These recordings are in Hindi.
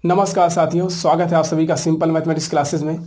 नमस्कार साथियों, स्वागत है आप सभी का सिंपल मैथमेटिक्स क्लासेस में।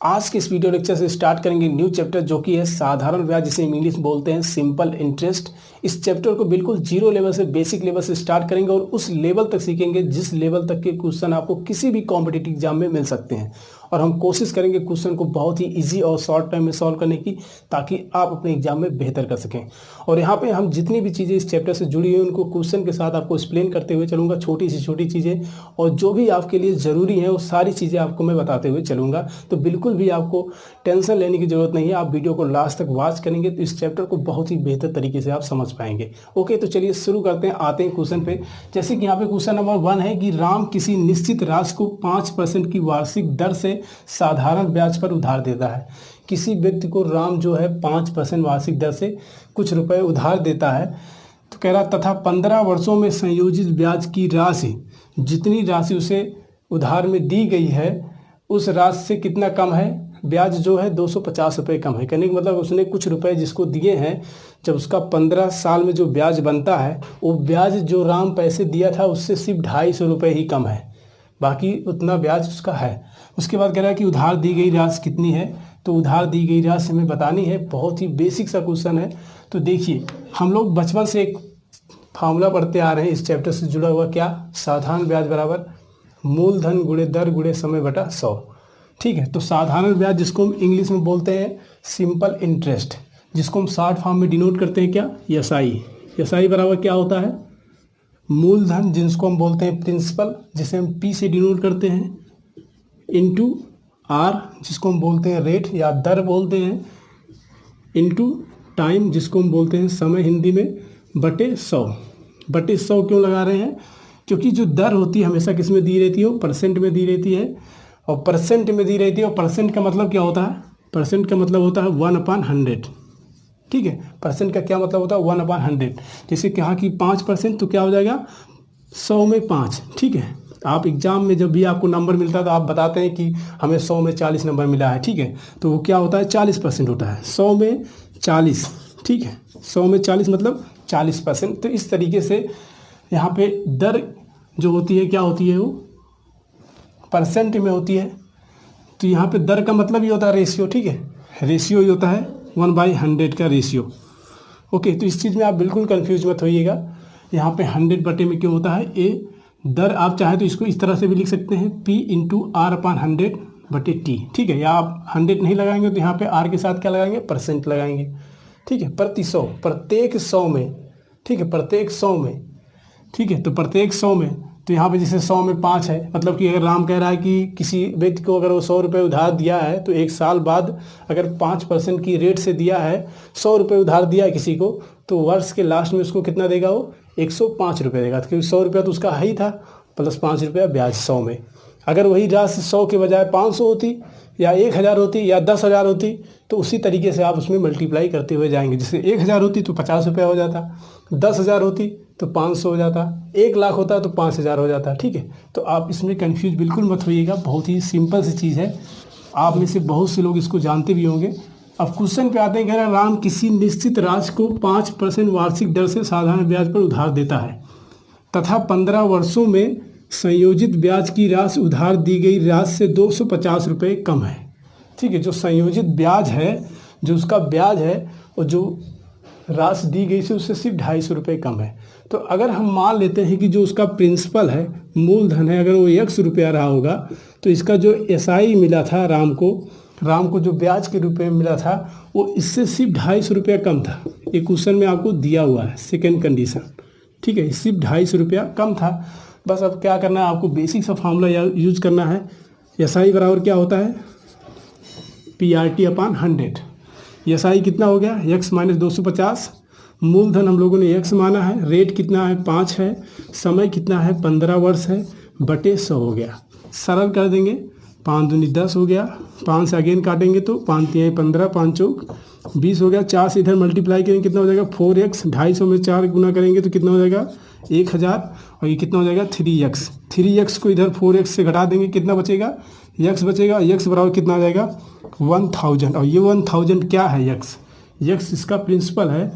आज के इस वीडियो लेक्चर से स्टार्ट करेंगे न्यू चैप्टर जो कि है साधारण ब्याज, जिसे इंग्लिश में बोलते हैं सिंपल इंटरेस्ट। इस चैप्टर को बिल्कुल जीरो लेवल से, बेसिक लेवल से स्टार्ट करेंगे और उस लेवल तक सीखेंगे जिस लेवल तक के क्वेश्चन आपको किसी भी कॉम्पिटिटिव एग्जाम में मिल सकते हैं। और हम कोशिश करेंगे क्वेश्चन को बहुत ही ईजी और शॉर्ट टाइम में सॉल्व करने की, ताकि आप अपने एग्जाम में बेहतर कर सकें। और यहाँ पे हम जितनी भी चीज़ें इस चैप्टर से जुड़ी हुई उनको क्वेश्चन के साथ आपको एक्सप्लेन करते हुए चलूँगा, छोटी सी छोटी चीज़ें, और जो भी आपके लिए ज़रूरी है वो सारी चीज़ें आपको मैं बताते हुए चलूँगा। तो बिल्कुल भी आपको टेंशन लेने की ज़रूरत नहीं है। आप वीडियो को लास्ट तक वॉच करेंगे तो इस चैप्टर को बहुत ही बेहतर तरीके से आप समझ पाएंगे। ओके, तो चलिए शुरू करते हैं। आते हैं क्वेश्चन पे। जैसे कि यहाँ पे क्वेश्चन नंबर 1 है कि राम किसी निश्चित राशि को 5% की वार्षिक दर से साधारण ब्याज पर उधार देता है। किसी व्यक्ति को राम जो है 5% वार्षिक दर से कुछ रुपए उधार देता है। तो कह रहा तथा 15 वर्षों में संयोजित ब्याज की राशि, जितनी राशि उसे उधार में दी गई है उस राशि से कितना कम है, ब्याज जो है 250 रुपये कम है। कहने का मतलब उसने कुछ रुपए जिसको दिए हैं, जब उसका 15 साल में जो ब्याज बनता है वो ब्याज जो राम पैसे दिया था उससे सिर्फ 250 रुपये ही कम है, बाकी उतना ब्याज उसका है। उसके बाद कह रहा है कि उधार दी गई राशि कितनी है। तो उधार दी गई राशि हमें बतानी है। बहुत ही बेसिक सा क्वेश्चन है। तो देखिए, हम लोग बचपन से एक फार्मूला पढ़ते आ रहे हैं इस चैप्टर से जुड़ा हुआ, क्या, साधारण ब्याज बराबर मूलधन गुणे दर गुणे समय बटा 100। ठीक है, तो साधारण ब्याज जिसको हम इंग्लिश में बोलते हैं सिंपल इंटरेस्ट, जिसको हम शॉर्ट फॉर्म में डिनोट करते हैं क्या, एसआई। एसआई बराबर क्या होता है, मूलधन जिसको हम बोलते हैं प्रिंसिपल, जिसे हम पी से डिनोट करते हैं, इनटू आर जिसको हम बोलते हैं रेट या दर बोलते हैं, इनटू टाइम जिसको हम बोलते हैं समय हिंदी में, बटे 100। बटे 100 क्यों लगा रहे हैं, क्योंकि जो दर होती है हमेशा किस में दी रहती है, वो परसेंट में दी रहती है। और परसेंट में दी रहती है, और परसेंट का मतलब क्या होता है, परसेंट का मतलब होता है 1/100। ठीक है, परसेंट का क्या मतलब होता है, 1/100। जैसे कहा कि 5% तो क्या हो जाएगा, 100 में 5। ठीक है, आप एग्जाम में जब भी आपको नंबर मिलता है तो आप बताते हैं कि हमें 100 में 40 नंबर मिला है। ठीक है, तो वो क्या होता है, 40% होता है। 100 में 40, ठीक है, 100 में 40 मतलब 40%। तो इस तरीके से यहाँ पे दर जो होती है क्या होती है, वो परसेंट में होती है। तो यहाँ पे दर का मतलब ही होता है रेशियो। ठीक है, रेशियो ही होता है 1/100 का रेशियो। ओके, तो इस चीज़ में आप बिल्कुल कंफ्यूज मत होइएगा। यहाँ पे 100 बटे में क्यों होता है ए दर। आप चाहे तो इसको इस तरह से भी लिख सकते हैं, P × R/100 बटे T। ठीक है, या आप 100 नहीं लगाएंगे तो यहाँ पे R के साथ क्या लगाएंगे, परसेंट लगाएंगे। ठीक है, प्रति 100, प्रत्येक 100 में। ठीक है, प्रत्येक 100 में। ठीक है, तो प्रत्येक 100 में, तो यहाँ पे जैसे 100 में 5 है, मतलब कि अगर राम कह रहा है कि किसी व्यक्ति को अगर वो 100 रुपये उधार दिया है तो 1 साल बाद अगर 5% की रेट से दिया है, 100 रुपये उधार दिया है किसी को, तो वर्ष के लास्ट में उसको कितना देगा, वो 105 रुपये देगा, क्योंकि 100 रुपया तो उसका ही था, प्लस 5 रुपया ब्याज 100 में। अगर वही राशि 100 के बजाय 500 होती या 1000 होती या 10,000 होती, तो उसी तरीके से आप उसमें मल्टीप्लाई करते हुए जाएंगे। जैसे 1000 होती तो 50 रुपया हो जाता, 10,000 होती तो 500 हो जाता, 1 लाख होता तो 5000 हो जाता। ठीक है, तो आप इसमें कंफ्यूज बिल्कुल मत होइएगा, बहुत ही सिंपल सी चीज़ है। आप में से बहुत से लोग इसको जानते भी होंगे। अब क्वेश्चन पे आते हैं, कह रहा है राम किसी निश्चित राशि को 5% वार्षिक दर से साधारण ब्याज पर उधार देता है तथा 15 वर्षों में संयोजित ब्याज की राशि उधार दी गई राशि से 250 रुपये कम है। ठीक है, जो संयोजित ब्याज है, जो उसका ब्याज है, और जो राशि दी गई से उससे सिर्फ 250 रुपये कम है। तो अगर हम मान लेते हैं कि जो उसका प्रिंसिपल है, मूलधन है, अगर वो 100 रुपया रहा होगा, तो इसका जो एसआई मिला था राम को जो ब्याज के रूप में मिला था वो इससे सिर्फ 250 रुपया कम था। ये क्वेश्चन में आपको दिया हुआ है, सेकेंड कंडीशन। ठीक है, सिर्फ 250 रुपया कम था। बस अब क्या करना है, आपको बेसिक सा फार्मूला यूज करना है। एसआई बराबर क्या होता है, PRT/100। एसआई कितना हो गया, x - 250। मूलधन हम लोगों ने x माना है, रेट कितना है 5 है, समय कितना है 15 वर्ष है, बटे 100 हो गया। सरल कर देंगे, 5 दूनी 10 हो गया, 5 से अगेन काटेंगे तो 5 तिहाई 15, 5 चौक 20 हो गया। 4 से इधर मल्टीप्लाई करेंगे कितना हो जाएगा, 4x। 250 में 4 गुना करेंगे तो कितना हो जाएगा, 1000। और ये कितना हो जाएगा, 3x। 3x को इधर 4x से घटा देंगे, कितना बचेगा, x बचेगा। x बराबर कितना आ जाएगा, 1000। और ये 1000 क्या है, x इसका प्रिंसिपल है।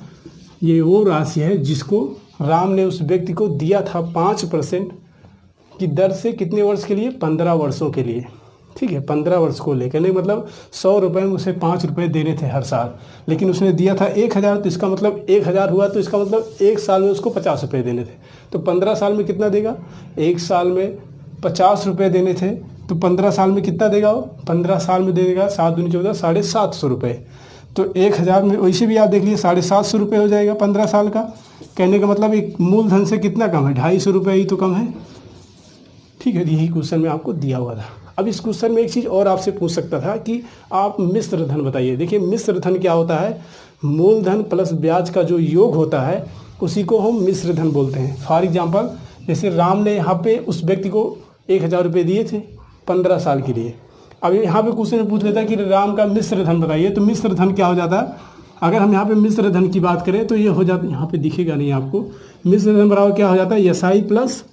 ये वो राशि है जिसको राम ने उस व्यक्ति को दिया था 5% की दर से कितने वर्ष के लिए? 15 वर्षों के लिए। ठीक है, 15 वर्ष को लेकर, नहीं मतलब 100 रुपये में उसे 5 रुपये देने थे हर साल, लेकिन उसने दिया था 1000, तो इसका मतलब 1000 हुआ, तो इसका मतलब 1 साल में उसको 50 रुपये देने थे। तो 15 साल में कितना देगा? 1 साल में 50 रुपये देने थे, तो 15 साल में कितना देगा वो? 15 साल में देगा 7 दूनी 14, 750 रुपये। तो 1000 में वैसे भी आप देख लीजिए 750 रुपये हो जाएगा 15 साल का। कहने का मतलब एक मूलधन से कितना कम है? 250 रुपये ही तो कम है। ठीक है, यही क्वेश्चन में आपको दिया हुआ था। अब इस क्वेश्चन में एक चीज़ और आपसे पूछ सकता था कि आप मिश्र धन बताइए। देखिए मिश्र धन क्या होता है? मूलधन प्लस ब्याज का जो योग होता है उसी को हम मिश्र धन बोलते हैं। फॉर एग्जाम्पल, जैसे राम ने यहाँ पे उस व्यक्ति को 1000 रुपये दिए थे 15 साल के लिए। अब यहाँ पे क्वेश्चन में पूछ लेता है कि राम का मिश्र धन बताइए, तो मिश्र धन क्या हो जाता है? अगर हम यहाँ पे मिश्र धन की बात करें तो ये हो जाता है, यहाँ पे दिखेगा नहीं आपको, मिश्र धन बराबर क्या हो जाता है? SI plus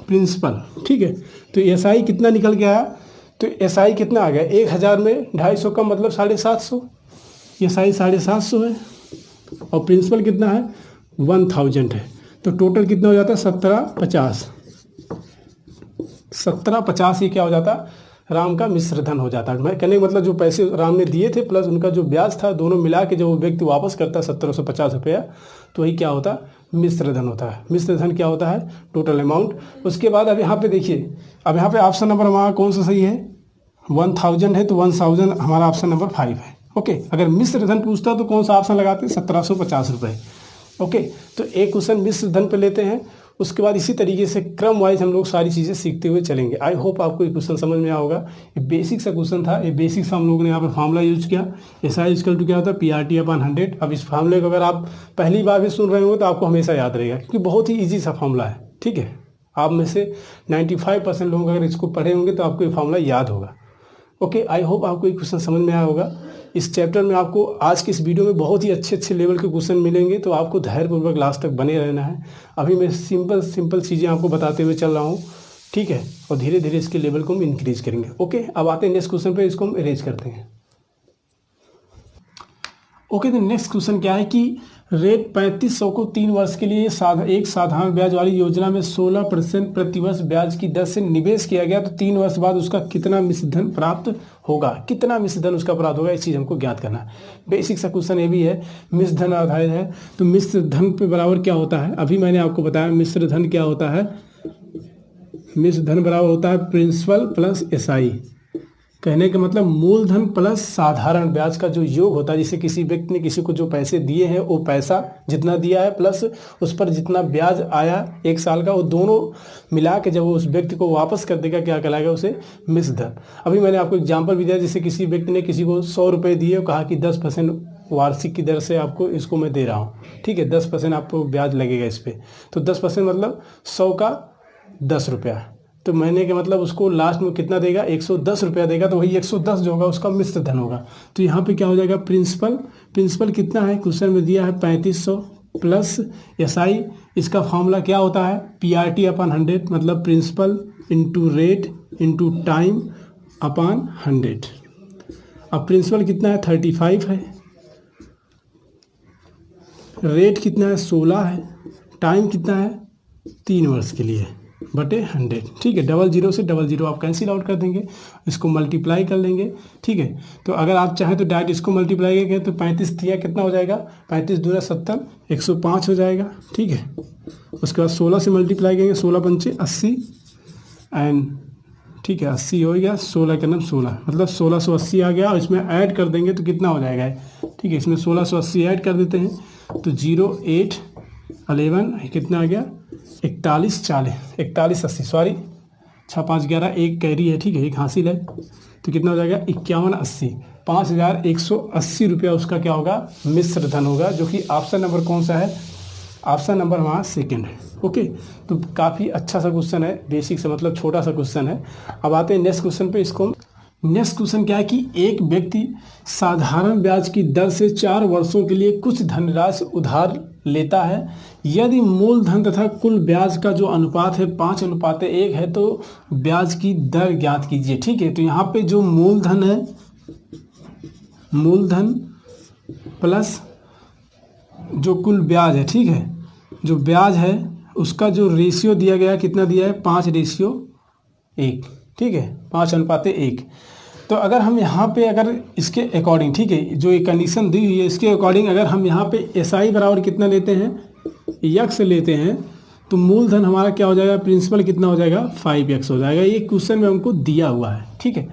principal. ठीक है, तो एसआई कितना निकल के आया? तो एसआई कितना आ गया? 1000 में 250 का मतलब 750, एसआई 750 है, और प्रिंसिपल कितना है? 1000 है। तो टोटल कितना हो जाता है? 1750। 1750 ये क्या हो जाता? राम का मिश्र धन हो जाता है। मैं कहने का मतलब जो पैसे राम ने दिए थे प्लस उनका जो ब्याज था, दोनों मिला के जब वो व्यक्ति वापस करता है 1750 रुपया, तो वही क्या होता है? मिश्र धन होता है। मिश्र धन क्या होता है? Total amount. उसके बाद अब यहाँ पे देखिए, अब यहाँ पे ऑप्शन नंबर हमारा कौन सा सही है? 1000 है, तो 1000 हमारा ऑप्शन नंबर 5 है। ओके, अगर मिश्र धन पूछता तो कौन सा ऑप्शन लगाते? 1750 रुपये। ओके, तो एक क्वेश्चन मिश्र धन पे लेते हैं, उसके बाद इसी तरीके से क्रम वाइज हम लोग सारी चीज़ें सीखते हुए चलेंगे। आई होप आपको ये क्वेश्चन समझ में आया होगा। ये बेसिक सा क्वेश्चन था, ये बेसिक सा हम लोगों ने यहाँ पे फार्मूला यूज किया। एसआई इक्वल टू क्या होता है? PRT/100। अब इस फार्मूले को अगर आप पहली बार भी सुन रहे हो तो आपको हमेशा याद रहेगा, क्योंकि बहुत ही ईजी सा फार्मूला है। ठीक है, आप में से 95% लोग अगर इसको पढ़े होंगे तो आपको ये फार्मूला याद होगा। ओके, आई होप आपको ये क्वेश्चन समझ में आया होगा। इस चैप्टर में आपको आज की इस वीडियो में बहुत ही अच्छे अच्छे लेवल के क्वेश्चन मिलेंगे, तो आपको धैर्यपूर्वक लास्ट तक बने रहना है। अभी मैं सिंपल चीज़ें आपको बताते हुए चल रहा हूँ। ठीक है, और धीरे धीरे इसके लेवल को हम इंक्रीज करेंगे। ओके, अब आते हैं नेक्स्ट क्वेश्चन पे, इसको हम अरेंज करते हैं। ओके, तो नेक्स्ट क्वेश्चन क्या है कि रेट 3500 को 3 वर्ष के लिए एक साधारण ब्याज वाली योजना में 16% प्रतिवर्ष ब्याज की दर से निवेश किया गया, तो 3 वर्ष बाद उसका कितना मिश्रधन प्राप्त होगा? कितना मिश्रधन उसका प्राप्त होगा, इस चीज़ हमको ज्ञात करना है। बेसिक सा क्वेश्चन ये भी है, मिश्रधन आधारित है। तो मिश्रधन पे बराबर क्या होता है? अभी मैंने आपको बताया मिश्रधन क्या होता है। मिश्रधन बराबर होता है प्रिंसिपल प्लस एसआई। कहने का मतलब मूलधन प्लस साधारण ब्याज का जो योग होता है, जैसे किसी व्यक्ति ने किसी को जो पैसे दिए हैं, वो पैसा जितना दिया है प्लस उस पर जितना ब्याज आया 1 साल का, वो दोनों मिला के जब वो उस व्यक्ति को वापस कर देगा, क्या कहलाएगा? उसे मिश्रधन। अभी मैंने आपको एग्जांपल भी दिया, जैसे किसी व्यक्ति ने किसी को 100 रुपये दिए और कहा कि 10% वार्षिक की दर से आपको इसको मैं दे रहा हूँ। ठीक है, 10% आपको ब्याज लगेगा इस पर, तो 10% मतलब 100 का 10 रुपया, तो महीने के मतलब उसको लास्ट में कितना देगा? 110 रुपया देगा। तो वही 110 जो होगा उसका मिश्र धन होगा। तो यहाँ पे क्या हो जाएगा? प्रिंसिपल कितना है? क्वेश्चन में दिया है 3500 प्लस एसआई। इसका फॉर्मूला क्या होता है? PRT/100, मतलब principal into rate into time upon 100। अब प्रिंसिपल कितना है? 35 है, रेट कितना है? 16 है, टाइम कितना है? 3 वर्ष के लिए बटे 100। ठीक है, 00 से 00 आप कैंसिल आउट कर देंगे, इसको मल्टीप्लाई कर लेंगे। ठीक है, तो अगर आप चाहें तो डायरेक्ट इसको मल्टीप्लाई करें तो 35 दिया कितना हो जाएगा? 35 दूना 70, 105 हो जाएगा। ठीक है, उसके बाद 16 से मल्टीप्लाई करेंगे, 16 पंचे 80 एंड ठीक है 80 हो गया, 16 का नाम 16 मतलब 1680 आ गया। और इसमें ऐड कर देंगे तो कितना हो जाएगा? ठीक है, इसमें 1680 ऐड कर देते हैं तो 0 8 11 कितना आ गया? 4180 सॉरी 6 5 11 एक कैरी है। ठीक है, एक हासिल है, तो कितना हो जाएगा? 5180, 5180 रुपया उसका क्या होगा? मिश्र धन होगा, जो कि ऑप्शन नंबर कौन सा है? ऑप्शन नंबर हमारा सेकंड है। ओके, तो काफ़ी अच्छा सा क्वेश्चन है, बेसिक से मतलब छोटा सा क्वेश्चन है। अब आते हैं नेक्स्ट क्वेश्चन पे। इसको नेक्स्ट क्वेश्चन क्या है कि एक व्यक्ति साधारण ब्याज की दर से 4 वर्षों के लिए कुछ धनराशि उधार लेता है। यदि मूलधन तथा कुल ब्याज का जो अनुपात है 5:1 है, तो ब्याज की दर ज्ञात कीजिए। ठीक है, तो यहाँ पे जो मूलधन है, मूलधन प्लस जो कुल ब्याज है, ठीक है, जो ब्याज है उसका जो रेशियो दिया गया कितना दिया है, 5:1, ठीक है, 5:1। तो अगर हम यहाँ पे अगर इसके अकॉर्डिंग, ठीक है, जो ये कंडीशन दी हुई है इसके अकॉर्डिंग अगर हम यहाँ पे SI बराबर कितना लेते हैं, x लेते हैं, तो मूलधन हमारा क्या हो जाएगा, प्रिंसिपल कितना हो जाएगा, 5x हो जाएगा। ये क्वेश्चन में हमको दिया हुआ है, ठीक है।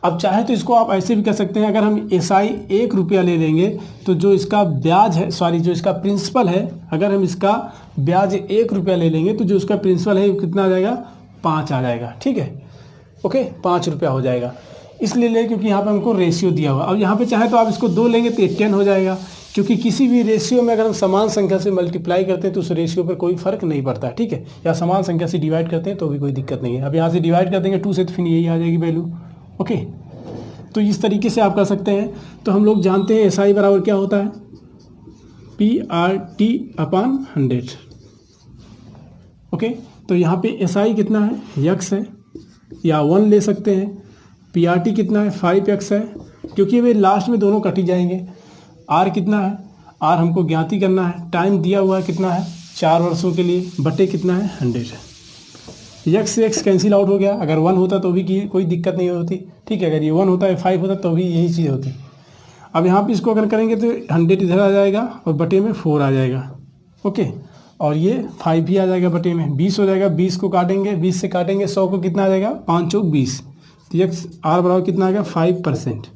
अब चाहे तो इसको आप ऐसे भी कर सकते हैं, अगर हम SI 1 रुपया ले लेंगे तो जो इसका ब्याज है, जो इसका प्रिंसिपल है, अगर हम इसका ब्याज 1 रुपया ले लेंगे तो जो उसका प्रिंसिपल है कितना आ जाएगा, 5 आ जाएगा, ठीक है, ओके, 5 रुपया हो जाएगा। इसलिए ले क्योंकि यहाँ पे हमको रेशियो दिया हुआ। अब यहाँ पे चाहे तो आप इसको 2 लेंगे तो 10 हो जाएगा, क्योंकि किसी भी रेशियो में अगर हम समान संख्या से मल्टीप्लाई करते हैं तो उस रेशियो पर कोई फर्क नहीं पड़ता है, ठीक है, या समान संख्या से डिवाइड करते हैं तो भी कोई दिक्कत नहीं है। अब यहाँ से डिवाइड कर देंगे 2 से तो फिर यही आ जाएगी वैल्यू, ओके। तो इस तरीके से आप कर सकते हैं। तो हम लोग जानते हैं SI बराबर क्या होता है, PRT/100, ओके। तो यहाँ पे SI कितना है, x है, या 1 ले सकते हैं। PRT कितना है, 5x है, क्योंकि वे लास्ट में दोनों कट ही जाएंगे। R कितना है, R हमको ज्ञात ही करना है। टाइम दिया हुआ है कितना है, 4 वर्षों के लिए, बटे कितना है, 100 है। x से x कैंसिल आउट हो गया। अगर 1 होता तो भी कोई दिक्कत नहीं होती, ठीक है। अगर ये 1 होता है, 5 होता तो भी यही चीज़ होती। अब यहाँ पे इसको अगर करेंगे तो 100 इधर आ जाएगा और बटे में 4 आ जाएगा, ओके। और ये 5 भी आ जाएगा बटे में, 20 हो जाएगा। 20 को काटेंगे, 20 से काटेंगे 100 को, कितना आ जाएगा, 5 चौक 20। तो x R बराबर कितना आ गया, 5%,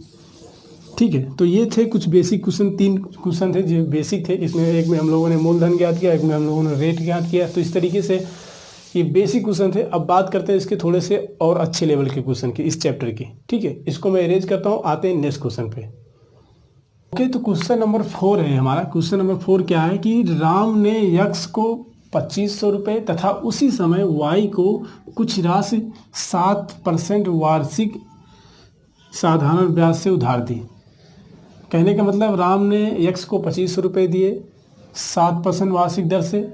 ठीक है। तो ये थे कुछ बेसिक क्वेश्चन, 3 क्वेश्चन थे जो बेसिक थे। इसमें एक में हम लोगों ने मूलधन ज्ञात किया, एक में हम लोगों ने रेट ज्ञात किया। तो इस तरीके से ये बेसिक क्वेश्चन थे। अब बात करते हैं इसके थोड़े से और अच्छे लेवल के क्वेश्चन की, इस चैप्टर की, ठीक है। इसको मैं अरेंज करता हूँ, आते हैं नेक्स्ट क्वेश्चन पे, ओके। तो क्वेश्चन नंबर 4 है हमारा। क्वेश्चन नंबर 4 क्या है कि राम ने x को 2500 रुपये तथा उसी समय y को कुछ राशि 7% वार्षिक साधारण ब्याज से उधार दी। कहने का मतलब राम ने x को 2500 रुपये दिए 7% वार्षिक दर से,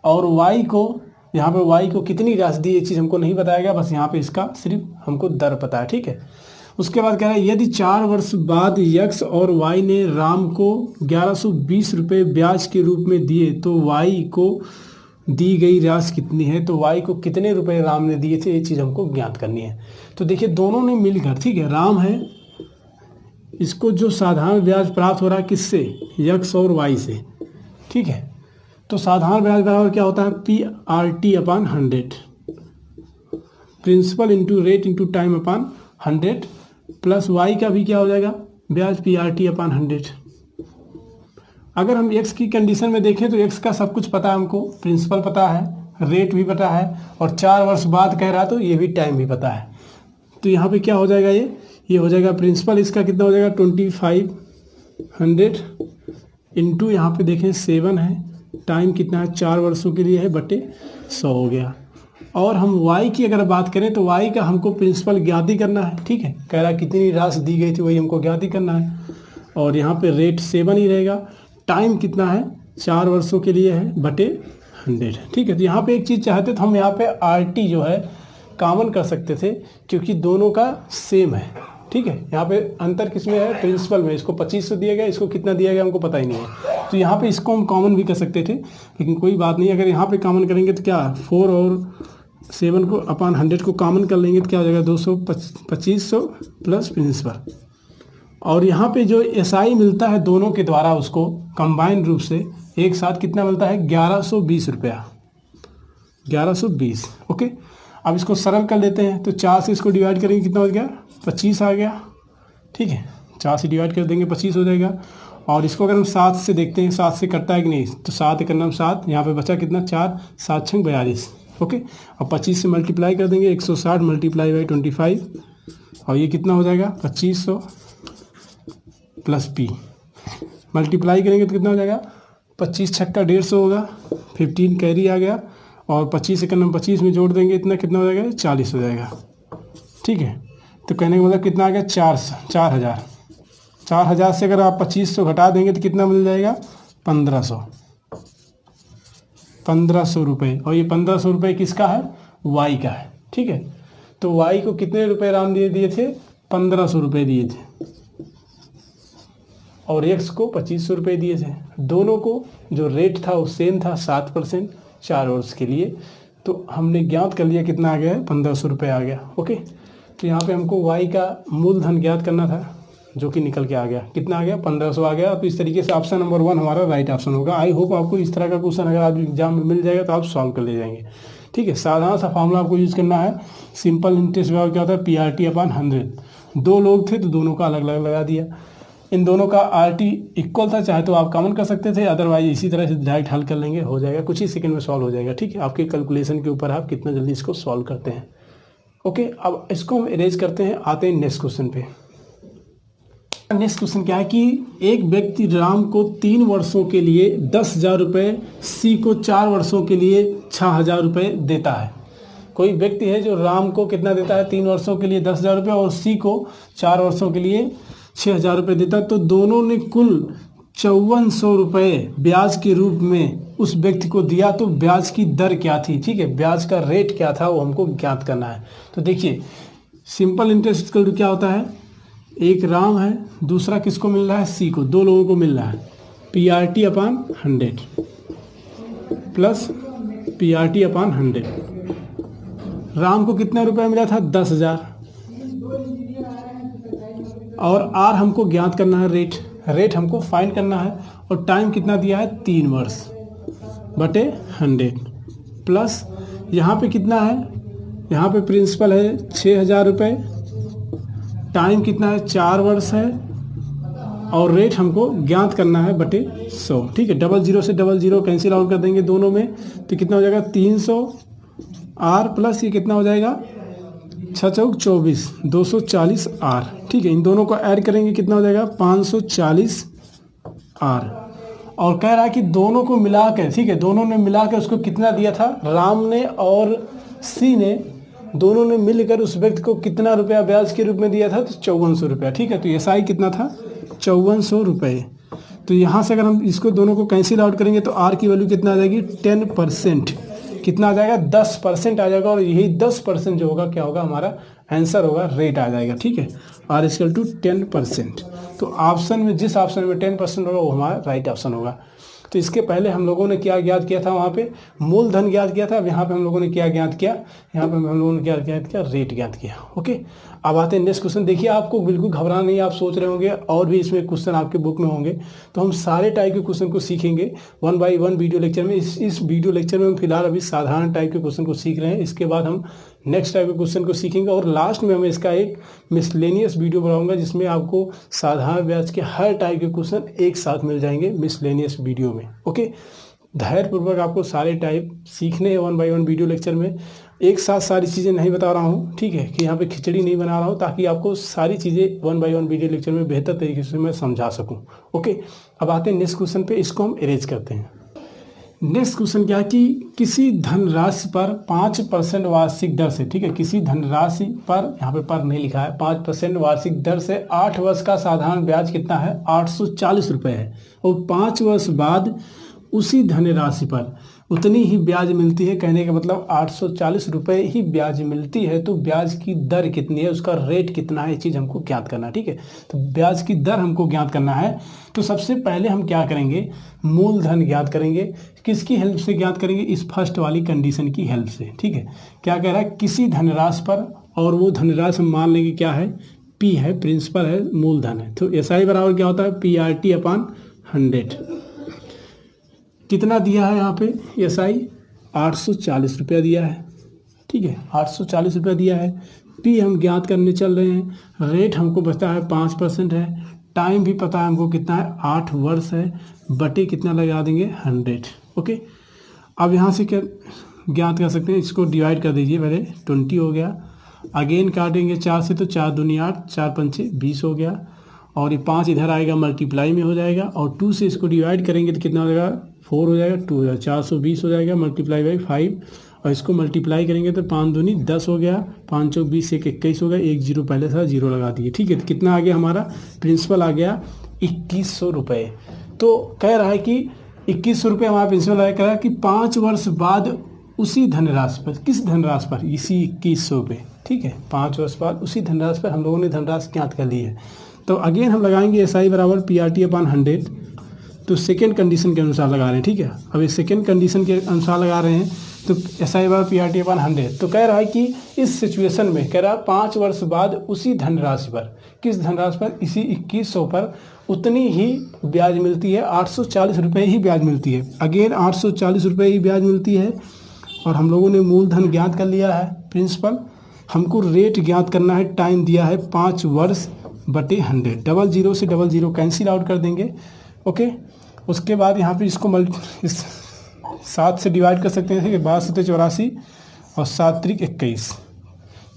और y को, यहाँ पे y को कितनी राशि दी ये चीज़ हमको नहीं बताया गया, बस यहाँ पे इसका सिर्फ हमको दर पता है, ठीक है। उसके बाद कह रहा है यदि 4 वर्ष बाद x और y ने राम को 1120 रुपये ब्याज के रूप में दिए तो y को दी गई राशि कितनी है। तो y को कितने रुपए राम ने दिए थे ये चीज़ हमको ज्ञात करनी है। तो देखिए दोनों ने मिलकर, ठीक है, राम है, इसको जो साधारण ब्याज प्राप्त हो रहा है किससे, x और y से, ठीक है। तो साधारण ब्याज बराबर क्या होता है, PRT/100, principal into rate into time upon 100, plus y का भी क्या हो जाएगा, ब्याज PRT/100। अगर हम x की कंडीशन में देखें तो x का सब कुछ पता है हमको, प्रिंसिपल पता है, रेट भी पता है, और 4 वर्ष बाद कह रहा तो ये भी टाइम भी पता है। तो यहाँ पे क्या हो जाएगा, ये हो जाएगा प्रिंसिपल इसका कितना हो जाएगा 2500 इंटू यहाँ पे देखें 7 है, टाइम कितना है 4 वर्षों के लिए है, बटे 100 हो गया। और हम y की अगर बात करें तो y का हमको प्रिंसिपल ज्ञात ही करना है, ठीक है। कह रहा कितनी राशि दी गई थी वही हमको ज्ञात ही करना है, और यहाँ पे रेट 7 ही रहेगा। टाइम कितना है 4 वर्षों के लिए है, बटे 100, ठीक है। तो यहाँ पे एक चीज़ चाहते तो हम यहाँ पे RT जो है कॉमन कर सकते थे, क्योंकि दोनों का सेम है, ठीक है। यहाँ पे अंतर किसमें है, प्रिंसिपल में। इसको 2500 दिया गया, इसको कितना दिया गया हमको पता ही नहीं है। तो यहाँ पे इसको हम कॉमन भी कर सकते थे, लेकिन कोई बात नहीं। अगर यहाँ पे कॉमन करेंगे तो क्या 4 और 7 को अपॉन 100 को कॉमन कर लेंगे तो क्या हो जाएगा 2500 प्लस प्रिंसिपल। और यहाँ पे जो SI मिलता है दोनों के द्वारा उसको कंबाइंड रूप से एक साथ कितना मिलता है 1120 रुपया, 1120, ओके। अब इसको सरल कर लेते हैं तो 4 से इसको डिवाइड करेंगे कितना हो गया 25 आ गया, ठीक है। 4 से डिवाइड कर देंगे 25 हो जाएगा। और इसको अगर हम 7 से देखते हैं 7 से कटता है कि नहीं, तो 7 करना 7, यहाँ पे बचा कितना 4, 7 6 42, ओके। अब 25 से मल्टीप्लाई कर देंगे 160 मल्टीप्लाई बाई 25, और ये कितना हो जाएगा 2500 प्लस P, मल्टीप्लाई करेंगे तो कितना हो जाएगा 25 छक्का 150 होगा, 15 कैरी आ गया, और 25 से करना 25 में जोड़ देंगे इतना कितना हो जाएगा 40 हो जाएगा, ठीक है। तो कहने का मतलब कितना आ गया 4000। 4000 से अगर आप 2500 घटा देंगे तो कितना मिल जाएगा 1500 रुपये। और ये 1500 रुपये किसका है, y का है, ठीक है। तो y को कितने रुपए राम दिए थे 1500 रुपये दिए थे, और x को 2500 रुपये दिए थे। दोनों को जो रेट था वो सेम था 7%, 4 वर्ष के लिए। तो हमने ज्ञात कर लिया कितना आ गया है, 1500 रुपये आ गया। ओके, तो यहाँ पे हमको y का मूलधन ज्ञात करना था जो कि निकल के आ गया, कितना आ गया, 1500 आ गया। तो इस तरीके से ऑप्शन नंबर 1 हमारा राइट ऑप्शन होगा। आई होप आपको इस तरह का क्वेश्चन अगर आप एग्जाम में मिल जाएगा तो आप सॉल्व कर ले जाएंगे। ठीक है, साधारण सा फॉर्मूला आपको यूज़ करना है। सिंपल इंटरेस्ट ब्याज क्या होता है, PRT/100। 2 लोग थे तो दोनों का अलग अलग लगा दिया। इन दोनों का RT इक्वल था, चाहे तो आप कॉमन कर सकते थे, अदरवाइज इसी तरह से डायरेक्ट हल कर लेंगे, हो जाएगा, कुछ ही सेकंड में सॉल्व हो जाएगा। ठीक है, आपके कैलकुलेशन के ऊपर आप कितना जल्दी इसको सॉल्व करते हैं। ओके, अब इसको हम इरेज करते हैं, आते हैं नेक्स्ट क्वेश्चन पे। नेक्स्ट क्वेश्चन क्या है कि एक व्यक्ति राम को 3 वर्षों के लिए 10,000 रुपये, सी को 4 वर्षों के लिए 6,000 रुपये देता है। कोई व्यक्ति है जो राम को कितना देता है, 3 वर्षों के लिए 10,000 रुपये और सी को 4 वर्षों के लिए 6,000 रुपये देता है। तो दोनों ने कुल 5400 रुपये ब्याज के रूप में उस व्यक्ति को दिया। तो ब्याज की दर क्या थी, ठीक है, ब्याज का रेट क्या था, वो हमको ज्ञात करना है। तो देखिए, सिंपल इंटरेस्ट क्या होता है, एक राम है, दूसरा किसको मिल रहा है, सी को, 2 लोगों को मिल रहा है। PRT/100 plus PRT/100। राम को कितना रुपया मिला था, 10,000, और आर हमको ज्ञात करना है, रेट हमको फाइंड करना है, और टाइम कितना दिया है, 3 वर्ष बटे 100 प्लस यहाँ पे कितना है, यहाँ पे प्रिंसिपल है 6,000 रुपये, टाइम कितना है, 4 वर्ष है, और रेट हमको ज्ञात करना है बटे 100। ठीक है, 00 से 00 कैंसिल आउट कर देंगे दोनों में, तो कितना हो जाएगा, 300 आर प्लस ये कितना हो जाएगा, 6 चौक 24, 240 आर। ठीक है, इन दोनों को ऐड करेंगे, कितना हो जाएगा, 540 आर। और कह रहा है कि दोनों को मिला के, ठीक है, दोनों ने मिला के उसको कितना दिया था, राम ने और सी ने, दोनों ने मिलकर उस व्यक्ति को कितना रुपया ब्याज के रूप में दिया था, तो 5400 रुपया। ठीक है, तो SI कितना था, 5400 रुपये। तो यहाँ से अगर हम इसको दोनों को कैंसिल आउट करेंगे तो आर की वैल्यू कितना आ जाएगी, 10%। कितना आ जाएगा, 10% आ जाएगा, और यही 10% जो होगा क्या होगा, हमारा आंसर होगा, रेट आ जाएगा। ठीक है, R = 10%। तो ऑप्शन में जिस ऑप्शन में 10% होगा वो हमारा राइट ऑप्शन होगा। तो इसके पहले हम लोगों ने क्या ज्ञात किया था, वहाँ पे मूलधन ज्ञात किया था। अब यहाँ पे हम लोगों ने क्या ज्ञात किया, यहाँ पे हम लोगों ने क्या ज्ञात किया, रेट ज्ञात किया। ओके, अब आते हैं नेक्स्ट क्वेश्चन। देखिए, आपको बिल्कुल घबराना नहीं, आप सोच रहे होंगे और भी इसमें क्वेश्चन आपके बुक में होंगे, तो हम सारे टाइप के क्वेश्चन को सीखेंगे 1 बाय 1 वीडियो लेक्चर में। इस वीडियो लेक्चर में हम फिलहाल अभी साधारण टाइप के क्वेश्चन को सीख रहे हैं, इसके बाद हम नेक्स्ट टाइप के क्वेश्चन को सीखेंगे, और लास्ट में मैं इसका एक मिसलेनियस वीडियो बनाऊंगा जिसमें आपको साधारण ब्याज के हर टाइप के क्वेश्चन एक साथ मिल जाएंगे मिसलेनियस वीडियो में। ओके, धैर्यपूर्वक आपको सारे टाइप सीखने हैं 1 बाय 1 वीडियो लेक्चर में। एक साथ सारी चीज़ें नहीं बता रहा हूँ, ठीक है, कि यहाँ पे खिचड़ी नहीं बना रहा हूँ, ताकि आपको सारी चीज़ें 1 बाय 1 वीडियो लेक्चर में बेहतर तरीके से मैं समझा सकूँ। ओके, अब आते हैं नेक्स्ट क्वेश्चन पे, इसको हम इरेज करते हैं। नेक्स्ट क्वेश्चन क्या है कि किसी धनराशि पर 5% वार्षिक दर से, ठीक है, किसी धनराशि पर, यहाँ पे पर नहीं लिखा है, 5% वार्षिक दर से 8 वर्ष का साधारण ब्याज कितना है, 840 रुपये है, और 5 वर्ष बाद उसी धनराशि पर उतनी ही ब्याज मिलती है। कहने का मतलब 840 रुपये ही ब्याज मिलती है, तो ब्याज की दर कितनी है, उसका रेट कितना है, ये चीज़ हमको ज्ञात करना है। ठीक है, तो ब्याज की दर हमको ज्ञात करना है। तो सबसे पहले हम क्या करेंगे, मूलधन ज्ञात करेंगे। किसकी हेल्प से ज्ञात करेंगे, इस फर्स्ट वाली कंडीशन की हेल्प से। ठीक है, क्या कह रहा है, किसी धनराशि पर, और वो धनराशि हम मान लेंगे क्या है, P है, प्रिंसिपल है, मूलधन है। तो SI बराबर क्या होता है, PRT/100। कितना दिया है यहाँ पे SI, 840 रुपया दिया है। ठीक है, 840 रुपया दिया है। P हम ज्ञात करने चल रहे हैं, रेट हमको पता है 5% है, टाइम भी पता है हमको कितना है, 8 वर्ष है, बटे कितना लगा देंगे, 100। ओके, अब यहाँ से क्या ज्ञात कर सकते हैं, इसको डिवाइड कर दीजिए, पहले 20 हो गया, अगेन काटेंगे 4 से, तो 4 दूनी 8, 4 पंचे 20 हो गया, और ये 5 इधर आएगा, मल्टीप्लाई में हो जाएगा, और 2 से इसको डिवाइड करेंगे तो कितना हो जाएगा, 4 हो जाएगा, 2 हो जाएगा, 420 हो जाएगा, मल्टीप्लाई बाई 5, और इसको मल्टीप्लाई करेंगे तो 5 दूनी 10 हो गया, 5 चौक 20, 1 21 हो गया, 1 जीरो पहले था, जीरो लगा दिए। ठीक है, तो कितना आ गया, हमारा प्रिंसिपल आ गया 2100 रुपये। तो कह रहा है कि 2100 रुपये हमारा प्रिंसिपल आया, कह रहा है कि 5 वर्ष बाद उसी धनराशि पर, किस धनराशि पर, इसी 2100 पे। ठीक है, 5 वर्ष बाद उसी धनराशि पर हम लोगों ने धनराशि ज्ञात कर ली है। तो अगेन हम लगाएंगे SI बराबर PRT/100। तो सेकेंड कंडीशन के अनुसार लगा रहे हैं, ठीक है। अब ये सेकेंड कंडीशन के अनुसार लगा रहे हैं, तो SI/PRT/100 तो कह रहा है कि इस सिचुएशन में कह रहा है 5 वर्ष बाद उसी धनराशि पर, किस धनराशि पर, इसी 2100 पर उतनी ही ब्याज मिलती है, 840 रुपये ही ब्याज मिलती है। अगेन 840 रुपये ही ब्याज मिलती है। और हम लोगों ने मूलधन ज्ञात कर लिया है, प्रिंसिपल। हमको रेट ज्ञात करना है, टाइम दिया है 5 वर्ष बटे 100। 00 से 00 कैंसिल आउट कर देंगे, ओके। उसके बाद यहाँ पे इसको इस 7 से डिवाइड कर सकते हैं, 62 84 और 7 त्रिक 21,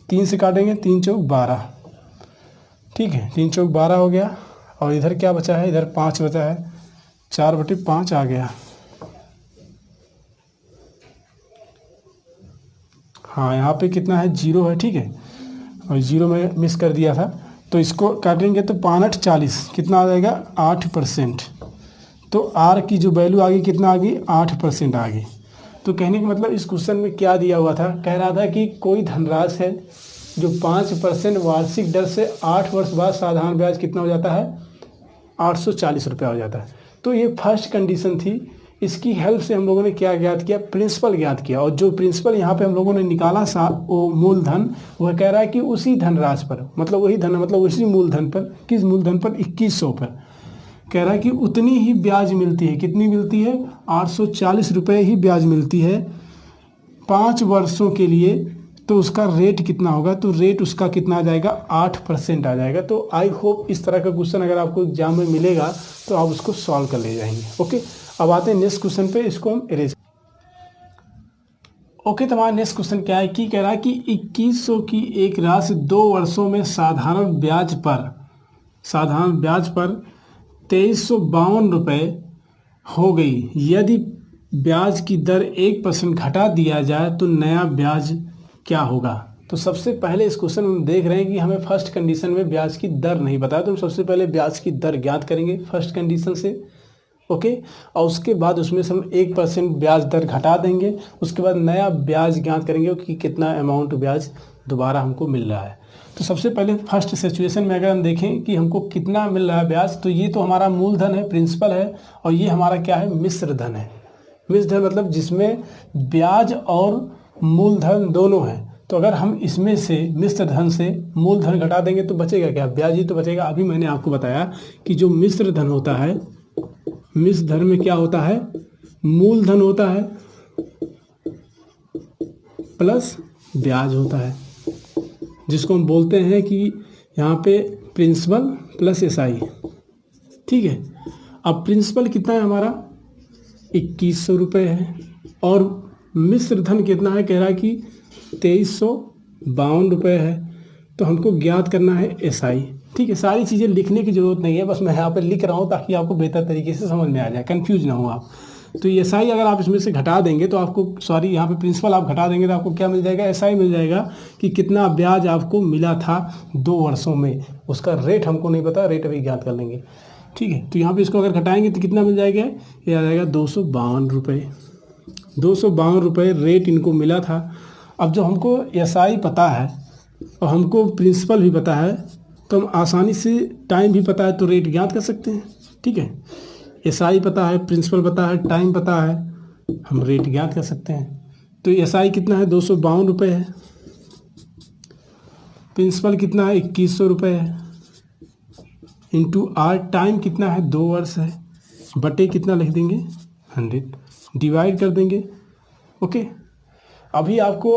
3 से काटेंगे, 3 चौक 12, ठीक है, 3 चौक 12 हो गया। और इधर क्या बचा है, इधर 5 बचा है, 4 बटे 5 आ गया। हाँ, यहाँ पे कितना है, 0 है, ठीक है, और 0 में मिस कर दिया था, तो इसको काटेंगे तो 5 40 कितना आ जाएगा, 8%। तो आर की जो वैल्यू आ गई कितना आ गई, 8% आ गई। तो कहने का मतलब इस क्वेश्चन में क्या दिया हुआ था, कह रहा था कि कोई धनराशि है जो 5% वार्षिक दर से 8 वर्ष बाद साधारण ब्याज कितना हो जाता है, 840 रुपया हो जाता है। तो ये फर्स्ट कंडीशन थी। इसकी हेल्प से हम लोगों ने क्या ज्ञात किया, प्रिंसिपल ज्ञात किया। और जो प्रिंसिपल यहाँ पे हम लोगों ने निकाला वो मूलधन, वह कह रहा है कि उसी धनराशि पर, मतलब वही धन, मतलब उसी मूलधन पर, किस मूलधन पर, 2100 पर कह रहा है कि उतनी ही ब्याज मिलती है। कितनी मिलती है, 840 रुपये ही ब्याज मिलती है 5 वर्षों के लिए। तो उसका रेट कितना होगा, तो रेट उसका कितना आ जाएगा, 8% आ जाएगा। तो आई होप इस तरह का क्वेश्चन अगर आपको एग्जाम में मिलेगा तो आप उसको सॉल्व कर ले जाएंगे, ओके। अब आते हैं नेक्स्ट क्वेश्चन पे, इसको हम इरेज। ओके, तो हमारा नेक्स्ट क्वेश्चन क्या है कि कह रहा है कि 2100 की एक राशि 2 वर्षों में साधारण ब्याज पर 2352 रुपये हो गई। यदि ब्याज की दर 1% घटा दिया जाए तो नया ब्याज क्या होगा। तो सबसे पहले इस क्वेश्चन में देख रहे हैं कि हमें फर्स्ट कंडीशन में ब्याज की दर नहीं पता है, तो हम सबसे पहले ब्याज की दर ज्ञात करेंगे फर्स्ट कंडीशन से, ओके। और उसके बाद उसमें से हम 1% ब्याज दर घटा देंगे। उसके बाद नया ब्याज ज्ञात करेंगे कि कितना अमाउंट ब्याज दोबारा हमको मिल रहा है। तो सबसे पहले फर्स्ट सिचुएशन में अगर हम देखें कि हमको कितना मिल रहा है ब्याज, तो ये तो हमारा मूलधन है, प्रिंसिपल है, और ये हमारा क्या है, मिश्र धन है। मिश्र धन मतलब जिसमें ब्याज और मूलधन दोनों हैं। तो अगर हम इसमें से मिश्र धन से मूलधन घटा देंगे तो बचेगा क्या, ब्याज ही तो बचेगा। अभी मैंने आपको बताया कि जो मिश्र धन होता है, मिश्र धन में क्या होता है, मूलधन होता है प्लस ब्याज होता है, जिसको हम बोलते हैं कि यहाँ पे प्रिंसिपल प्लस SI, ठीक है। अब प्रिंसिपल कितना है हमारा, 2100 रुपये है, और मिश्र धन कितना है, कह रहा है कि 2352 रुपये है। तो हमको ज्ञात करना है SI, ठीक है। सारी चीज़ें लिखने की ज़रूरत नहीं है, बस मैं यहाँ पे लिख रहा हूँ ताकि आपको बेहतर तरीके से समझ में आ जाए, कंफ्यूज ना हो आप। तो SI अगर आप इसमें से घटा देंगे तो आपको, सॉरी यहाँ पे प्रिंसिपल आप घटा देंगे तो आपको क्या मिल जाएगा, SI मिल जाएगा कि कितना ब्याज आपको मिला था 2 वर्षों में। उसका रेट हमको नहीं पता, रेट अभी ज्ञात कर लेंगे, ठीक है। तो यहाँ पे इसको अगर घटाएंगे तो कितना मिल जाएगा, ये आ जाएगा 252 रुपये। 252 रुपये रेट इनको मिला था। अब जो हमको SI पता है और हमको प्रिंसिपल भी पता है, तो हम आसानी से, टाइम भी पता है तो रेट ज्ञात कर सकते हैं, ठीक है। SI पता है, प्रिंसिपल पता है, टाइम पता है, हम रेट ज्ञात कर सकते हैं। तो SI कितना है, 252 रुपये है। प्रिंसिपल कितना है, 2100 रुपये है, इंटू आर टाइम कितना है, 2 वर्ष है, बटे कितना लिख देंगे, 100, डिवाइड कर देंगे, ओके। अभी आपको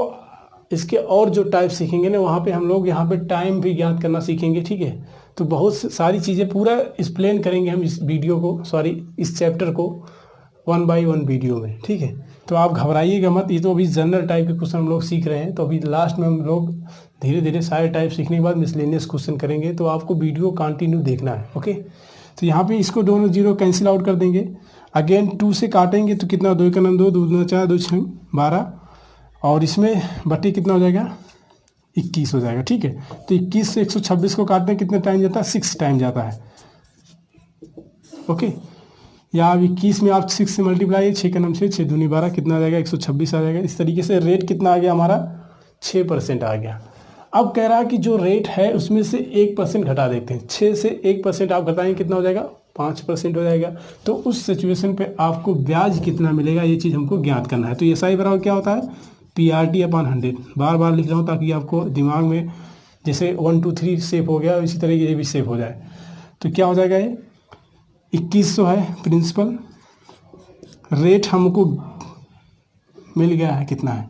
इसके और जो टाइप सीखेंगे ना, वहाँ पे हम लोग यहाँ पे टाइम भी ज्ञात करना सीखेंगे, ठीक है। तो बहुत सारी चीज़ें पूरा एक्सप्लेन करेंगे हम इस वीडियो को, सॉरी इस चैप्टर को 1 बाय 1 वीडियो में, ठीक है। तो आप घबराइएगा मत, ये तो अभी जनरल टाइप के क्वेश्चन हम लोग सीख रहे हैं। तो अभी लास्ट में हम लोग धीरे धीरे सारे टाइप सीखने के बाद मिसलेनियस क्वेश्चन करेंगे, तो आपको वीडियो कंटिन्यू देखना है, ओके। तो यहाँ पे इसको दोनों 0 कैंसिल आउट कर देंगे। अगेन 2 से काटेंगे तो कितना, 2 का 2, 2 दूना 4, 2 6 12, और इसमें बटे कितना हो जाएगा, 21 हो जाएगा, ठीक है। तो 21 से 126 को काटते हैं, कितना टाइम जाता है, 6 टाइम जाता है, ओके। या अब 21 में आप 6 से मल्टीप्लाई, 6 का 6, 6 दूनी 12, कितना आ जाएगा, 126 आ जाएगा। इस तरीके से रेट कितना आ गया हमारा, 6% आ गया। अब कह रहा है कि जो रेट है उसमें से 1% घटा देते हैं, 6 से 1% आप घटाएंगे कितना हो जाएगा, 5% हो जाएगा। तो उस सिचुएशन पे आपको ब्याज कितना मिलेगा ये चीज़ हमको ज्ञात करना है। तो एस आई बराबर क्या होता है, PRT/100। बार बार लिख रहा हूँ ताकि आपको दिमाग में जैसे 1 2 3 सेव हो गया इसी तरह ये भी सेव हो जाए। तो क्या हो जाएगा, ये 2100 है प्रिंसिपल। रेट हमको मिल गया है, कितना है,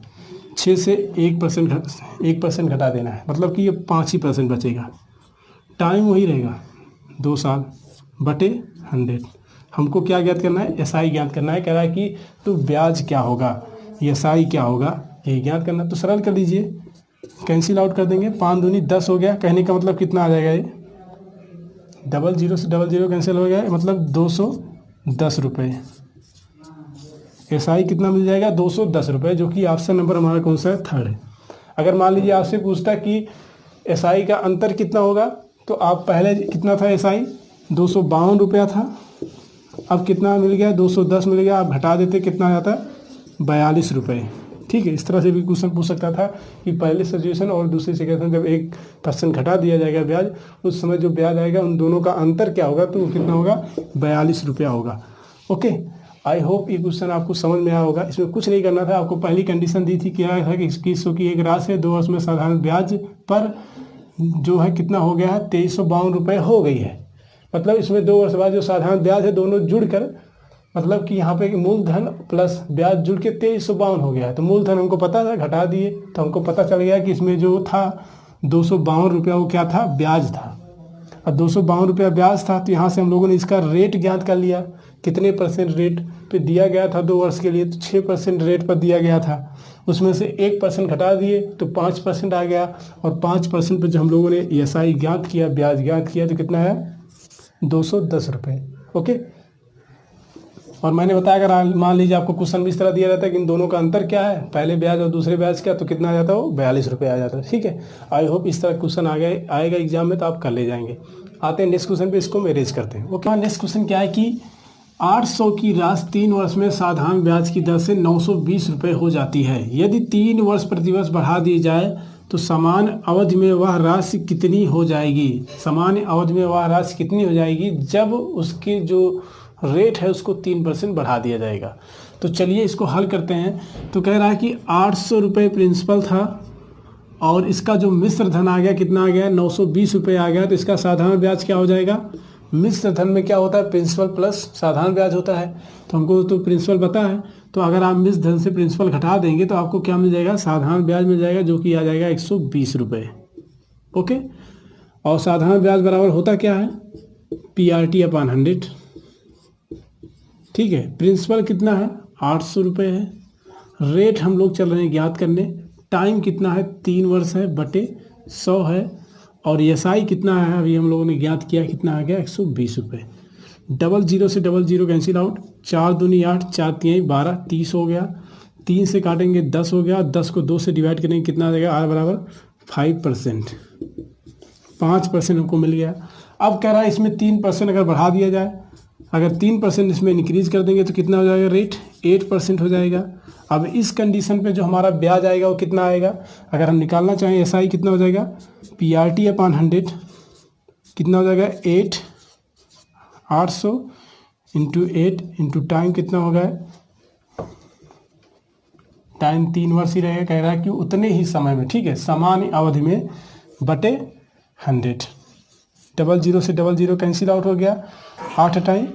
6 से 1% घटा देना है, मतलब कि ये 5% बचेगा। टाइम वही रहेगा 2 साल बटे 100। हमको क्या ज्ञात करना है, एसआई ज्ञात करना है। कह रहा है कि तो ब्याज क्या होगा, एसआई क्या होगा, ये ज्ञात करना। तो सरल कर दीजिए, कैंसिल आउट कर देंगे। 5 दूनी 10 हो गया, कहने का मतलब कितना आ जाएगा, ये 00 से 00 कैंसिल हो गया, मतलब 210 रुपये। एसआई कितना मिल जाएगा, 210 रुपये, जो कि ऑप्शन नंबर हमारा कौन सा है, 3rd है। अगर मान लीजिए आपसे पूछता कि एसआई का अंतर कितना होगा, तो आप पहले कितना था एसआई, 252 रुपया था, अब कितना मिल गया, 210 मिल गया। आप घटा देते कितना आ जाता है, 42 रुपये। ठीक है, इस तरह से भी क्वेश्चन पूछ सकता था कि पहले सिचुएशन और दूसरी सिचुएशन जब 1% घटा दिया जाएगा ब्याज, उस समय जो ब्याज आएगा उन दोनों का अंतर क्या होगा, तो कितना होगा, 42 रुपया होगा। ओके, आई होप ये क्वेश्चन आपको समझ में आया होगा। इसमें कुछ नहीं करना था, आपको पहली कंडीशन दी थी, क्या था कि 2100 की एक राशि है, 2 वर्ष में साधारण ब्याज पर जो है कितना हो गया है, 2352 रुपये हो गई है। मतलब इसमें 2 वर्ष बाद जो साधारण ब्याज है दोनों जुड़कर, मतलब कि यहाँ पे मूलधन प्लस ब्याज जुड़ के 2352 हो गया है। तो मूलधन हमको पता था, घटा दिए तो हमको पता चल गया कि इसमें जो था 252 रुपया वो क्या था, ब्याज था। अब 252 रुपया ब्याज था, तो यहाँ से हम लोगों ने इसका रेट ज्ञात कर लिया, कितने % रेट पे दिया गया था 2 वर्ष के लिए, तो 6% रेट पर दिया गया था। उसमें से 1% घटा दिए तो 5% आ गया, और 5% पे जो हम लोगों ने एसआई ज्ञात किया, ब्याज ज्ञात किया, तो कितना है, 210 रुपये। ओके, और मैंने बताया अगर मान लीजिए आपको क्वेश्चन भी इस तरह दिया जाता है कि इन दोनों का अंतर क्या है, पहले ब्याज और दूसरे ब्याज क्या, तो कितना आ जाता है, वो 42 रुपये आ जाता है। ठीक है, आई होप इस तरह क्वेश्चन आएगा एग्जाम में, तो आप कर ले जाएंगे। आते हैं नेक्स्ट क्वेश्चन पे, इसको हम अरेंज करते हैं। ओके, नेक्स्ट क्वेश्चन क्या है कि 800 की राशि 3 वर्ष में साधारण ब्याज की दर से 920 रुपये हो जाती है। यदि 3 वर्ष प्रतिवर्ष बढ़ा दी जाए तो समान अवधि में वह राशि कितनी हो जाएगी। सामान्य अवधि में वह राशि कितनी हो जाएगी जब उसके जो रेट है उसको 3% बढ़ा दिया जाएगा। तो चलिए इसको हल करते हैं। तो कह रहा है कि 800 रुपये प्रिंसिपल था और इसका जो मिश्र धन आ गया, कितना आ गया, 920 रुपये आ गया। तो इसका साधारण ब्याज क्या हो जाएगा, मिश्र धन में क्या होता है, प्रिंसिपल प्लस साधारण ब्याज होता है। तो हमको तो प्रिंसिपल पता है, तो अगर आप मिश्र धन से प्रिंसिपल घटा देंगे तो आपको क्या मिल जाएगा, साधारण ब्याज मिल जाएगा, जो कि आ जाएगा 120 रुपये। ओके, और साधारण ब्याज बराबर होता क्या है, PRT/100। ठीक है, प्रिंसिपल कितना है, 800 रुपये है। रेट हम लोग चल रहे हैं ज्ञात करने, टाइम कितना है, 3 वर्ष है बटे 100 है, और एसआई कितना है अभी हम लोगों ने ज्ञात किया, कितना आ गया, 120 रुपये। 00 से 00 कैंसिल आउट, 4 दूनी 8, 4 3 12, 30 हो गया। 3 से काटेंगे 10 हो गया, 10 को 2 से डिवाइड करेंगे, कितना आ जाएगा, R बराबर 5%। 5% हमको मिल गया। अब कह रहा है इसमें 3% अगर बढ़ा दिया जाए, अगर 3% इसमें इंक्रीज कर देंगे तो कितना हो जाएगा, रेट 8% हो जाएगा। अब इस कंडीशन पे जो हमारा ब्याज आएगा वो कितना आएगा, अगर हम निकालना चाहें एसआई कितना हो जाएगा, PRT/100 कितना हो जाएगा, 800 इंटू 8 इंटू टाइम कितना होगा, टाइम 3 वर्ष ही रहेगा। कह रहा है कि उतने ही समय में, ठीक है, समान अवधि में बटे 100। 00 से 00 कैंसिल आउट हो गया, 8 टाइम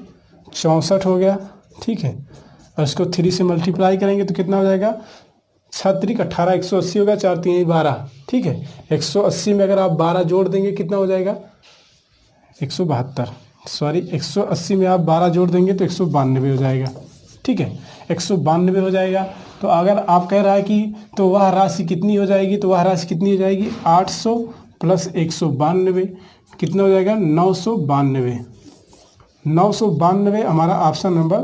64 हो गया। ठीक है, और इसको 3 से मल्टीप्लाई करेंगे तो कितना हो जाएगा, 6 3 18, 180 होगा, 4 3 12। ठीक है, 180 में अगर आप 12 जोड़ देंगे कितना हो जाएगा, 172। सॉरी, 180 में आप 12 जोड़ देंगे तो 192 हो जाएगा। ठीक है, 192 हो जाएगा। तो अगर आप कह रहा है कि तो वह राशि कितनी हो जाएगी, तो वह राशि कितनी हो जाएगी, 800 प्लस 192 कितना हो जाएगा, 992। 992 हमारा ऑप्शन नंबर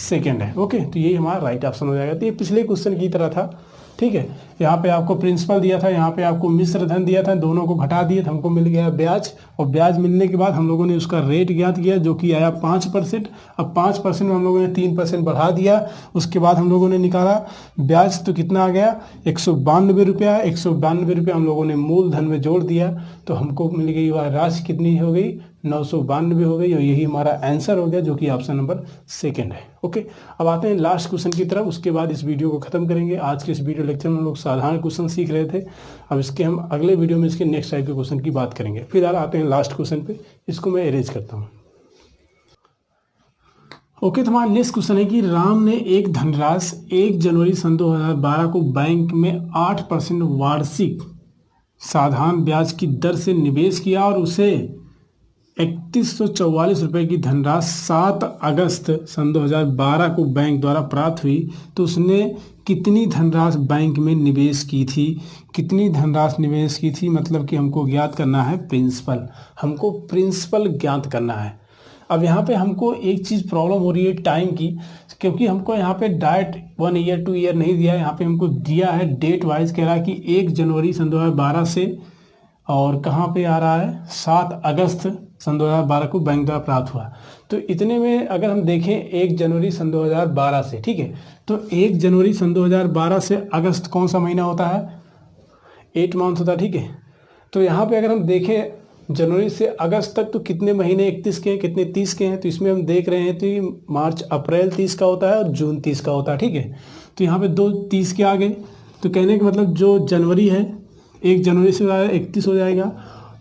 2 है। ओके, तो ये हमारा राइट ऑप्शन हो जाएगा। तो ये पिछले क्वेश्चन की तरह था। ठीक है, यहाँ पे आपको प्रिंसिपल दिया था, यहाँ पे आपको मिश्र धन दिया था, दोनों को घटा दिए तो हमको मिल गया ब्याज। और ब्याज मिलने के बाद हम लोगों ने उसका रेट ज्ञात किया जो कि आया 5%। अब 5% में हम लोगों ने 3% बढ़ा दिया। उसके बाद हम लोगों ने निकाला ब्याज, तो कितना आ गया 192 रुपया। 192 रुपया हम लोगों ने मूलधन में जोड़ दिया तो हमको मिल गई वह राशि कितनी हो गई, 992 हो गई। और यही हमारा आंसर हो गया जो कि ऑप्शन नंबर सेकंड है। ओके, अब आते हैं लास्ट क्वेश्चन की तरफ, उसके बाद इस वीडियो को खत्म करेंगे। आज के इस वीडियो लेक्चर में हम लोग साधारण क्वेश्चन सीख रहे थे। अब इसके हम अगले वीडियो में इसके नेक्स्ट टाइप के क्वेश्चन की बात करेंगे। फिलहाल आते हैं लास्ट क्वेश्चन पे, इसको मैं अरेंज करता हूँ। ओके, तो हमारा नेक्स्ट क्वेश्चन है कि राम ने एक धनराशि 1 जनवरी सन 2012 को बैंक में 8% वार्षिक साधारण ब्याज की दर से निवेश किया और उसे 3144 रुपये की धनराशि 7 अगस्त सन 2012 को बैंक द्वारा प्राप्त हुई। तो उसने कितनी धनराशि बैंक में निवेश की थी? कितनी धनराशि निवेश की थी मतलब कि हमको ज्ञात करना है प्रिंसिपल, हमको प्रिंसिपल ज्ञात करना है। अब यहाँ पे हमको एक चीज़ प्रॉब्लम हो रही है टाइम की, क्योंकि हमको यहाँ पे डायरेक्ट 1 ईयर 2 ईयर नहीं दिया है, यहाँ पे हमको दिया है डेट वाइज। कह रहा है कि 1 जनवरी सन 2012 से, और कहाँ पे आ रहा है 7 अगस्त सन 2012 को बैंक द्वारा प्राप्त हुआ। तो इतने में अगर हम देखें 1 जनवरी सन 2012 से, ठीक है, तो 1 जनवरी सन 2012 से अगस्त कौन सा महीना होता है, 8 मंथ होता है, ठीक है। तो यहाँ पे अगर हम देखें जनवरी से अगस्त तक तो कितने महीने 31 के हैं, कितने 30 के हैं, तो इसमें हम देख रहे हैं तो ये मार्च अप्रैल 30 का होता है और जून 30 का होता है, ठीक है। तो यहाँ पे 2 30 के आ गए, तो कहने का मतलब जो जनवरी है 1 जनवरी से 31 हो जाएगा,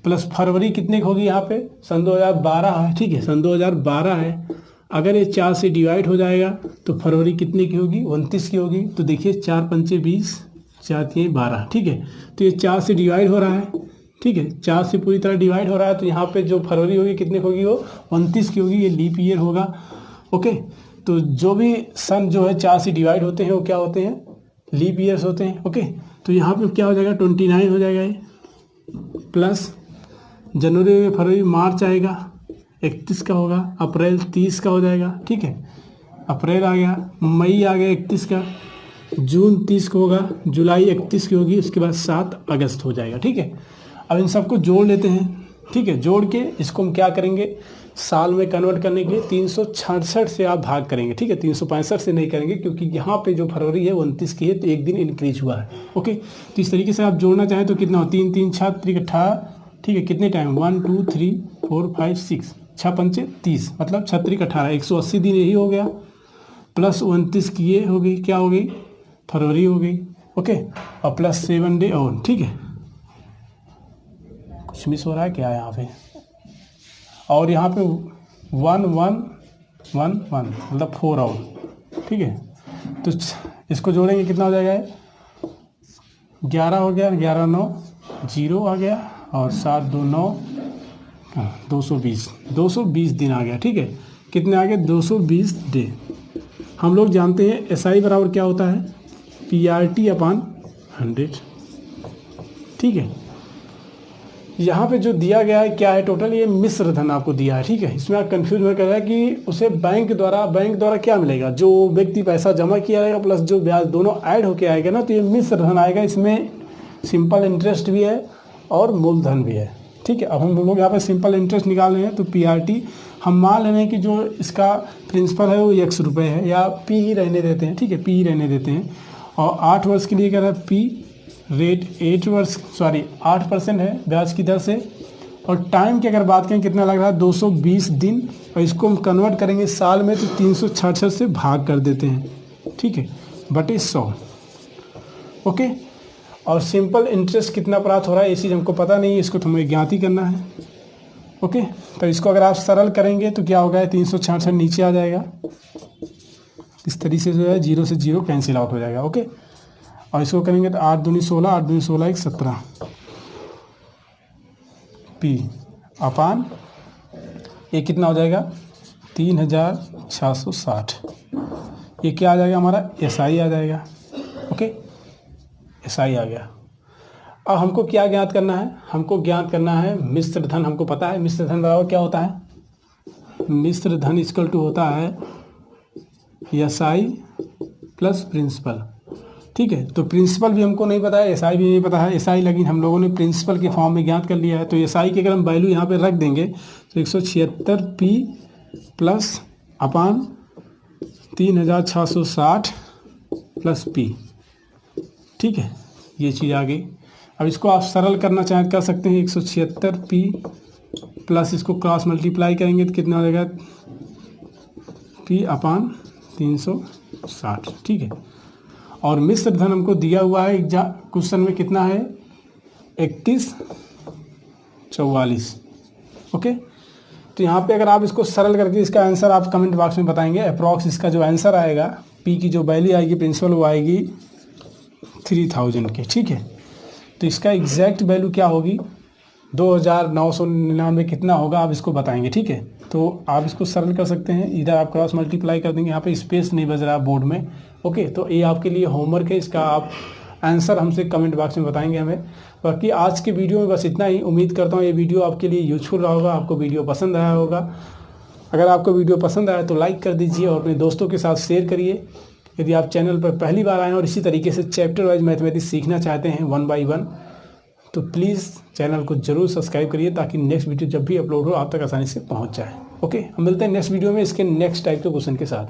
प्लस फरवरी कितने की होगी यहाँ पे सन 2012 है, ठीक है, सन 2012 है। अगर ये 4 से डिवाइड हो जाएगा तो फरवरी कितने की होगी, 29 की होगी। तो देखिए 4 पंचे 20, 4 तिये 12, ठीक है। तो ये 4 से डिवाइड हो रहा है, ठीक है, 4 से पूरी तरह डिवाइड हो रहा है। तो यहाँ पे जो फरवरी होगी कितने की होगी, वो 29 की होगी, ये लीप ईयर होगा। ओके, तो जो भी सन जो है 4 से डिवाइड होते हैं वो क्या होते हैं, लीप ईयर्स होते हैं। ओके, तो यहाँ पे क्या हो जाएगा 29 हो जाएगा ये, प्लस जनवरी फरवरी मार्च आएगा 31 का होगा, अप्रैल 30 का हो जाएगा, ठीक है, अप्रैल आ गया, मई आ गया 31 का, जून 30 का होगा, जुलाई 31 की होगी, उसके बाद 7 अगस्त हो जाएगा, ठीक है। अब इन सबको जोड़ लेते हैं, ठीक है। जोड़ के इसको हम क्या करेंगे, साल में कन्वर्ट करने के लिए 366 से आप भाग करेंगे, ठीक है। 365 से नहीं करेंगे क्योंकि यहाँ पे जो फरवरी है 29 की है, तो एक दिन इंक्रीज हुआ है। ओके, तो इस तरीके से आप जोड़ना चाहें तो कितना हो, 3 3 6 3 18, ठीक है, कितने टाइम 1 2 3 4 5 6, 6 पंचे 30, मतलब 6 3 18, 180 दिन यही हो गया, प्लस 29 की ये हो गई, क्या हो गई, फरवरी हो गई। ओके, और प्लस 7 डे और, ठीक है। कुछ मिस हो रहा है क्या यहाँ पे, और यहाँ पे 1 1 1 1 मतलब 4 और, ठीक है। तो इसको जोड़ेंगे कितना हो जाएगा, 11 हो गया, 11 9 0 आ गया, और 7 2 9, 220 दिन आ गया, ठीक है। कितने आ गए, 220 डे। हम लोग जानते हैं SI बराबर क्या होता है, PRT/100, ठीक है। यहाँ पे जो दिया गया है क्या है, टोटल ये मिश्र धन आपको दिया है, ठीक है। इसमें आप कंफ्यूज में कर रहा है कि उसे बैंक द्वारा क्या मिलेगा, जो व्यक्ति पैसा जमा किया जाएगा प्लस जो ब्याज दोनों ऐड होके आएगा ना, तो ये मिश्र धन आएगा। इसमें सिंपल इंटरेस्ट भी है और मूलधन भी है, ठीक है। अब हम लोग यहाँ पे सिंपल इंटरेस्ट निकाल रहे हैं, तो PRT हम मान ले रहे हैं कि जो इसका प्रिंसिपल है वो X रुपये है, या P ही रहने देते हैं, ठीक है, P ही रहने देते हैं। और 8 वर्ष के लिए कह रहा है P रेट 8% है ब्याज की दर से। और टाइम की अगर बात करें कितना लग रहा है, 220 दिन, और इसको हम कन्वर्ट करेंगे साल में तो 366 से भाग कर देते हैं, ठीक है, बटे 100। ओके, और सिंपल इंटरेस्ट कितना प्राप्त हो रहा है ये चीज़ हमको पता नहीं है, इसको तो हमें ज्ञात ही करना है। ओके, तो इसको अगर आप सरल करेंगे तो क्या होगा, 366 नीचे आ जाएगा, इस तरीके से जो है 0 से 0 कैंसिल आउट हो जाएगा। ओके, और इसको करेंगे तो 8 दूनी 16, 8 दूनी 16 1 17, P अपान ये कितना हो जाएगा, 3660। ये क्या आ जाएगा हमारा, SI आ जाएगा। ओके, SI आ गया। अब हमको क्या ज्ञात करना है, हमको ज्ञात करना है मिश्र धन। हमको पता है मिश्र धन बराबर क्या होता है, मिश्र धन इक्वल टू होता है SI प्लस प्रिंसिपल। ठीक है। तो प्रिंसिपल भी हमको नहीं पता है, एसआई भी नहीं पता है। एसआई लेकिन हम लोगों ने प्रिंसिपल के फॉर्म में ज्ञात कर लिया है। तो एसआई की अगर हम वैल्यू यहाँ पे रख देंगे तो 176p प्लस अपान 3660 प्लस p, ठीक है, ये चीज़ आ गई। अब इसको आप सरल करना चाहें कर सकते हैं। 176p प्लस इसको क्रॉस मल्टीप्लाई करेंगे तो कितना हो जाएगा, p अपान 360, ठीक है। और मिश्र धन हमको दिया हुआ है क्वेश्चन में, कितना है, 3144, ओके। तो यहाँ पे अगर आप इसको सरल करके इसका आंसर आप कमेंट बॉक्स में बताएंगे। अप्रॉक्स इसका जो आंसर आएगा, पी की जो वैल्यू आएगी प्रिंसिपल, वो आएगी 3000 के, ठीक है। तो इसका एग्जैक्ट वैल्यू क्या होगी, 2999 कितना होगा, आप इसको बताएंगे, ठीक है। तो आप इसको सरल कर सकते हैं, इधर आप क्रॉस मल्टीप्लाई कर देंगे, यहाँ पे स्पेस नहीं बज रहा बोर्ड में, ओके। तो ये आपके लिए होमवर्क है, इसका आप आंसर हमसे कमेंट बॉक्स में बताएंगे हमें। बाकी आज के वीडियो में बस इतना ही। उम्मीद करता हूँ ये वीडियो आपके लिए यूजफुल रहा होगा, आपको वीडियो पसंद आया होगा। अगर आपको वीडियो पसंद आया तो लाइक कर दीजिए और अपने दोस्तों के साथ शेयर करिए। यदि आप चैनल पर पहली बार आए और इसी तरीके से चैप्टर वाइज मैथमेटिक्स सीखना चाहते हैं 1 by 1, तो प्लीज़ चैनल को जरूर सब्सक्राइब करिए ताकि नेक्स्ट वीडियो जब भी अपलोड हो आप तक आसानी से पहुंच जाए, ओके। हम मिलते हैं नेक्स्ट वीडियो में इसके नेक्स्ट टाइप के क्वेश्चन के साथ।